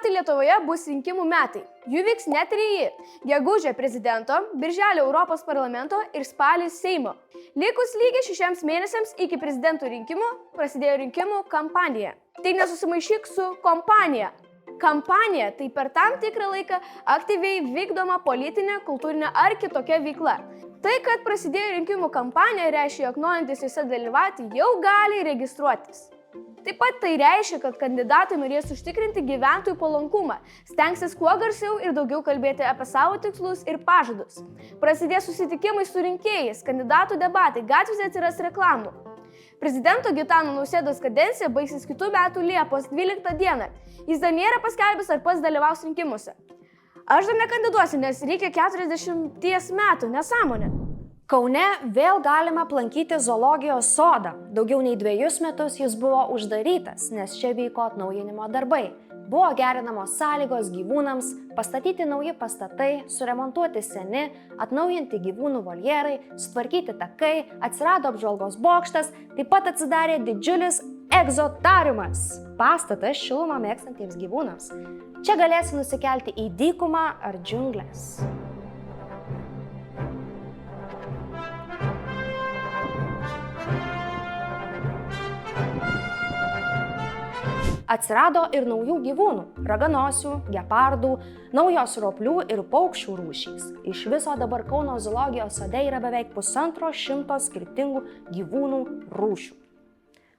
metai Lietuvoje bus rinkimų metai. Jų vyks net 3 – gegužę prezidento, birželį Europos parlamento ir spalį Seimo. Likus lygiai 6 mėnesiams iki prezidento rinkimų prasidėjo rinkimų kampanija. Tai nesusimaišyk su kompanija. Kampanija tai per tam tikrą laiką aktyviai vykdoma politinė, kultūrinė ar kitokia veikla. Tai, kad prasidėjo rinkimų kampanija, reiškia, jog norintys juose dalyvauti jau gali registruotis. Taip pat tai reiškia, kad kandidatai norės užtikrinti gyventojų palankumą, stengsis kuo garsiau ir daugiau kalbėti apie savo tikslus ir pažadus. Prasidės susitikimai su rinkėjais, kandidatų debatai, gatvėse atsiras reklamų. Prezidento Gitano Nausėdos kadencija baigsis kitų metų Liepos 12 dieną. Jis dar nėra paskelbęs, ar pats dalyvaus rinkimuose. Aš dar nekandiduosiu, nes reikia 40 metų, nesąmonė. Kaune vėl galima aplankyti zoologijos sodą. Daugiau nei 2 metus jis buvo uždarytas, nes čia vyko atnaujinimo darbai. Buvo gerinamos sąlygos gyvūnams, pastatyti nauji pastatai, suremontuoti seni, atnaujinti gyvūnų voljerai, sutvarkyti takai, atsirado apžvalgos bokštas, taip pat atsidarė didžiulis egzotariumas. Pastatas šilumą mėgstantiems gyvūnams. Čia galėsi nusikelti į dykumą ar džiungles. Atsirado ir naujų gyvūnų – raganosių, gepardų, naujos roplių ir paukščių rūšys. Iš viso dabar Kauno zoologijos sode yra beveik 150 skirtingų gyvūnų rūšių.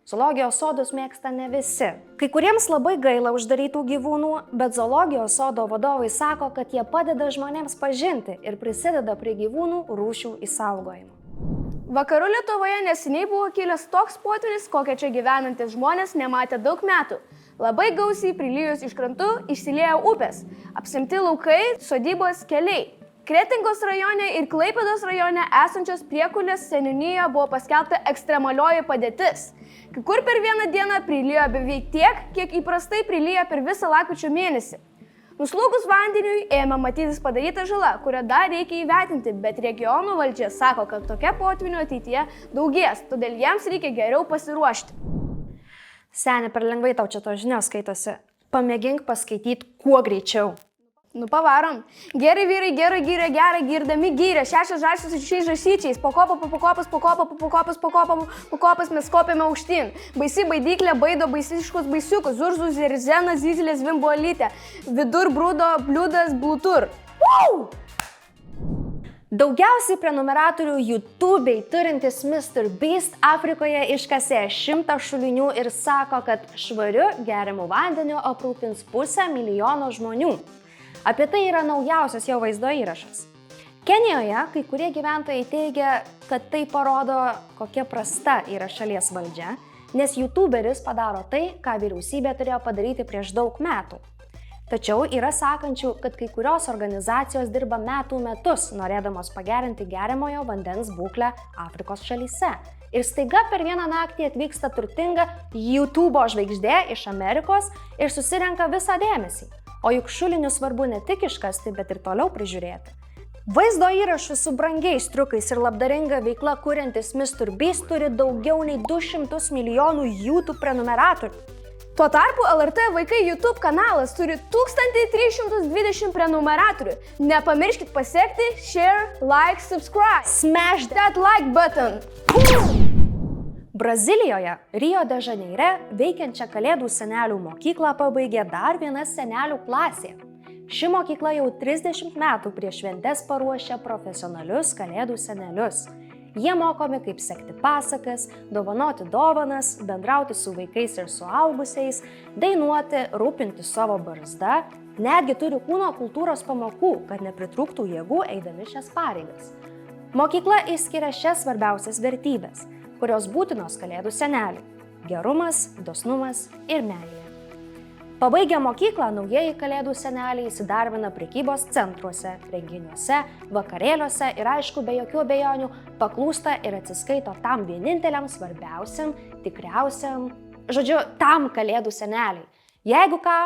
Zoologijos sodus mėgsta ne visi. Kai kuriems labai gaila uždarytų gyvūnų, bet zoologijos sodo vadovai sako, kad jie padeda žmonėms pažinti ir prisideda prie gyvūnų rūšių išsaugojimo. Vakarų Lietuvoje neseniai buvo kilęs toks potvynis, kokią čia gyvenantys žmonės nematė daug metų. Labai gausiai prilijus iš krantų išsiliejo upės, apsemti laukai, sodybos, keliai. Kretingos rajone ir Klaipėdos rajone esančios Priekulės seniūnijoje buvo paskelbta ekstremalioji padėtis. Kai kur per vieną dieną prilijo beveik tiek, kiek įprastai prilijo per visą lapkričio mėnesį. Nuslūgus vandeniui ėmė matytis padaryta žala, kurią dar reikia įvertinti, bet regionų valdžia sako, kad tokia potvynių ateityje daugės, todėl jiems reikia geriau pasiruošti. Seni, per lengvai tau čia to žinios skaitosi. Pamėgink paskaityti kuo greičiau. Nu pavarom. Gerai vyrai, gerai gyrė, gerą girdami gyrė. 6 žąsis su 6 žąsyčiais. Pakopas mes kopėme aukštyn. Baisi baidyklė baido baisiškus baisiukus. Zurzų zirzeną zyzlės vimbuolytę. Vidur brūdo bliūdas blutur. Daugiausiai prenumeratorių YouTube'ai turintis Mr. Beast Afrikoje iškasė 100 šulinių ir sako, kad švariu geriamu vandeniu aprūpins 500 000 žmonių. Apie tai yra naujausias jo vaizdo įrašas. Kenijoje kai kurie gyventojai teigia, kad tai parodo, kokia prasta yra šalies valdžia, nes YouTuberis padaro tai, ką vyriausybė turėjo padaryti prieš daug metų. Tačiau yra sakančių, kad kai kurios organizacijos dirba metų metus, norėdamos pagerinti geriamojo vandens būklę Afrikos šalyse. Ir staiga per vieną naktį atvyksta turtinga YouTube'o žvaigždė iš Amerikos ir susirenka visą dėmesį. O juk šulinius svarbu ne tik iškasti, bet ir toliau prižiūrėti. Vaizdo įrašų su brangiais triukais ir labdaringa veikla kuriantis Mr. Beast turi daugiau nei 200 milijonų YouTube prenumeratorių. Tuo tarpu LRT Vaikai YouTube kanalas turi 1320 prenumeratorių. Nepamirškit pasiekti, share, like, subscribe. Smash that like button. Brazilijoje, Rio de Žaneire, veikiančią Kalėdų senelių mokyklą pabaigė dar viena senelių klasė. Ši mokykla jau 30 metų prieš šventes paruošia profesionalius Kalėdų senelius. Jie mokomi kaip sekti pasakas, dovanoti dovanas, bendrauti su vaikais ir suaugusiais, dainuoti, rūpinti savo barzda, netgi turi kūno kultūros pamokų, kad nepritrūktų jėgų eidami šias pareigas. Mokykla išskiria šias svarbiausias vertybės, kurios būtinos Kalėdų seneliui – gerumas, dosnumas ir meilė. Pabaigę mokyklą, naujieji Kalėdų seneliai įsidarbina prekybos centruose, renginiuose, vakarėliuose ir aišku, be jokių abejonių, paklūsta ir atsiskaito tam vieninteliam svarbiausiam, tikriausiam, tam Kalėdų seneliai. Jeigu ką,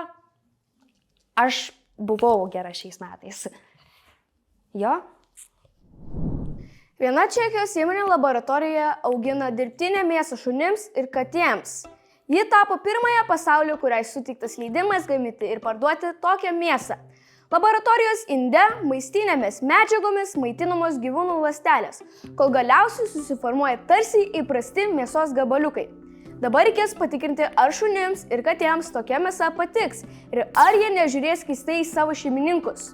aš buvau gera šiais metais. Jo? Viena Čekijos įmonė laboratorijoje augina dirbtinę mėsą šunims ir katėms. Ji tapo pirmąją pasaulyje, kuriai suteiktas leidimas gaminti ir parduoti tokią mėsą. Laboratorijos inde maistinėmis medžiagomis maitinamos gyvūnų ląstelės, kol galiausiai susiformuoja tarsi įprasti mėsos gabaliukai. Dabar reikės patikrinti, ar šunims ir katėms tokia mėsa patiks ir ar jie nežiūrės keistai į savo šeimininkus.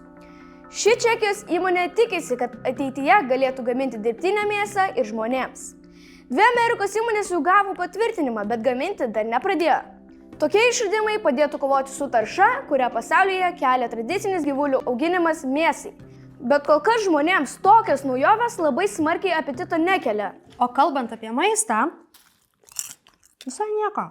Ši Čekijos įmonė tikisi, kad ateityje galėtų gaminti dirbtinę mėsą ir žmonėms. 2 Amerikos įmonės jau gavo patvirtinimą, bet gaminti dar nepradėjo. Tokie išradimai padėtų kovoti su tarša, kurią pasaulyje kelia tradicinis gyvulių auginimas mėsai. Bet kol kas žmonėms tokios naujovės labai smarkiai apetito nekelia. O kalbant apie maistą, visai nieko.